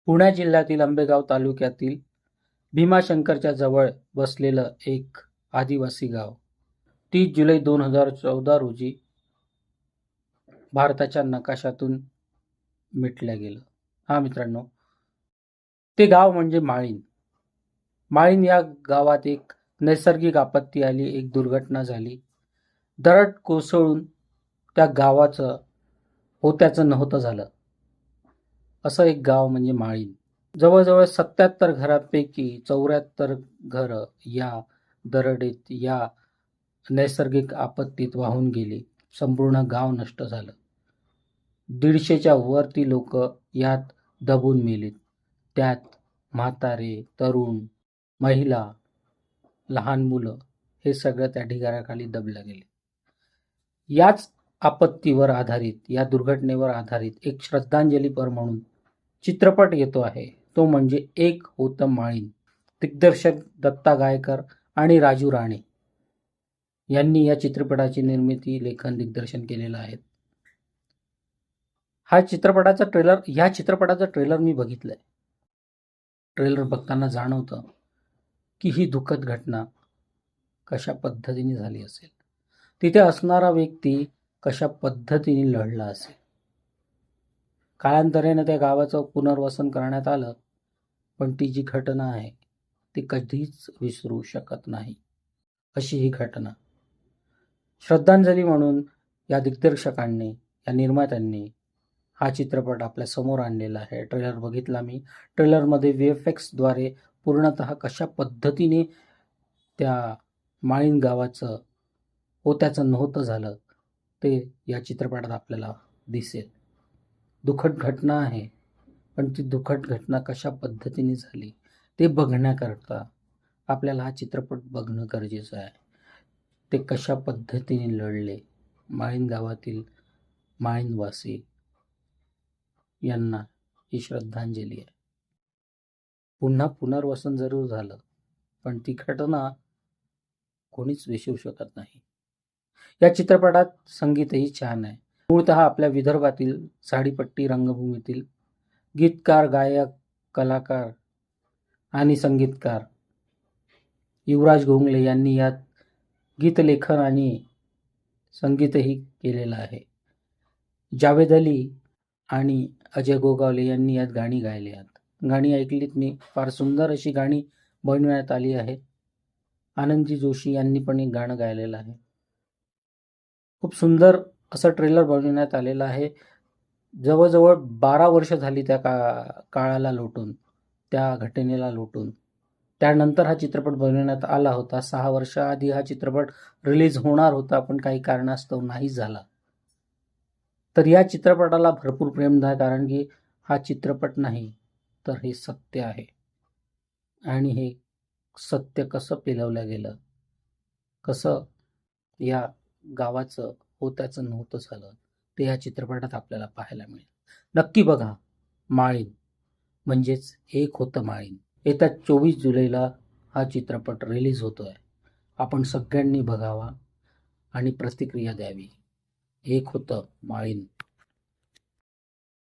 पुणे जिल्ह्यातील आंबेगाव तालुक्यातील भीमाशंकरच्या जवळ बसलेलं एक आदिवासी गाव 30 जुलै 2014 रोजी भारताच्या नकाशातून मिटलं गेलं. मित्रांनो, ते गाव म्हणजे माळीण. माळीण या गावात एक नैसर्गिक आपत्ती आली, एक दुर्घटना झाली. दरड कोसळून त्या गावाचं होत्याचं नव्हतं झालं. असं एक गाव म्हणजे माळीण. जवळजवळ 77 घरांपैकी 74 घरं या दरडीत, या नैसर्गिक आपत्तीत वाहून गेली. संपूर्ण गाव नष्ट झालं. 150च्या वरती लोक यात दबून मेलीत. त्यात म्हातारे, तरुण, महिला, लहान मुलं हे सगळं त्या ढिगाऱ्याखाली दबले गेले. याच आपत्तीवर आधारित, या दुर्घटनेवर आधारित एक श्रद्धांजलीपर म्हणून चित्रपट येतो आहे. तो म्हणजे एक होतं माळीण. दिग्दर्शक दत्ता गायकर आणि राजू राणे यांनी या चित्रपटाची निर्मिती, लेखन, दिग्दर्शन केलेलं आहे. ह्या चित्रपटाचा ट्रेलर मी बघितलंय. ट्रेलर बघताना जाणवतं की ही दुःखद घटना कशा पद्धतीने झाली असेल. तिथे असणारा व्यक्ती कशा पद्धतीने लढला असेल. कालांतराने त्या गावाचं पुनर्वसन करण्यात आलं, पण ती जी घटना आहे ती कधीच विसरू शकत नाही. अशी ही घटना. श्रद्धांजली म्हणून या दिग्दर्शकांनी, या निर्मात्यांनी हा चित्रपट आपल्या समोर आणलेला आहे. ट्रेलर बघितला मी. ट्रेलरमध्ये VFX द्वारे पूर्णतः कशा पद्धतीने त्या माळीण गावाचं होत्याचं नव्हतं झालं ते या चित्रपटात आपल्याला दिसेल. दुःखद घटना आहे, पण ती दुःखद घटना कशा पद्धतीने झाली ते बघण्याकरता आपल्याला हा चित्रपट बघणं गरजेचं आहे. ते कशा पद्धतीने लढले, माळीण गावातील माळीणवासी यांना ही श्रद्धांजली आहे. पुन्हा पुनर्वसन जरूर झालं, पण ती घटना कोणीच विसरू शकत नाही. या चित्रपटात संगीतही छान आहे. मूळतः आपल्या विदर्भातील साडीपट्टी रंगभूमीतील गीतकार, गायक, कलाकार आणि संगीतकार युवराज घोंगले यांनी यात गीतलेखन आणि संगीतही केलेलं आहे. जावेद अली आणि अजय गोगावले यांनी यात गाणी गायली आहेत. गाणी ऐकलीत मी. फार सुंदर अशी गाणी बनवण्यात आली आहेत. आनंदी जोशी यांनी पण एक गाणं गायलेलं आहे. खूप सुंदर असं ट्रेलर बनवण्यात आलेलं आहे. जवळजवळ 12 वर्ष झाली त्या काळाला लोटून, त्या घटनेला लोटून. त्यानंतर हा चित्रपट बनवण्यात आला होता. 6 वर्षाआधी हा चित्रपट रिलीज होणार होता, पण काही कारणास्तव नाही झाला. तर या चित्रपटाला भरपूर प्रेम द्या, कारण की हा चित्रपट नाही तर हे सत्य आहे. आणि हे सत्य कसं पेलवलं गेलं, कसं या गावाचं होत्याचं नव्हतं झालं, ते या चित्रपटात आपल्याला पाहायला मिळेल. नक्की बघा माळीण, म्हणजेच एक होतं माळीण. येत्या 24 जुलैला हा चित्रपट रिलीज होतोय. आपण सगळ्यांनी बघावा आणि प्रतिक्रिया द्यावी. एक होतं माळीण.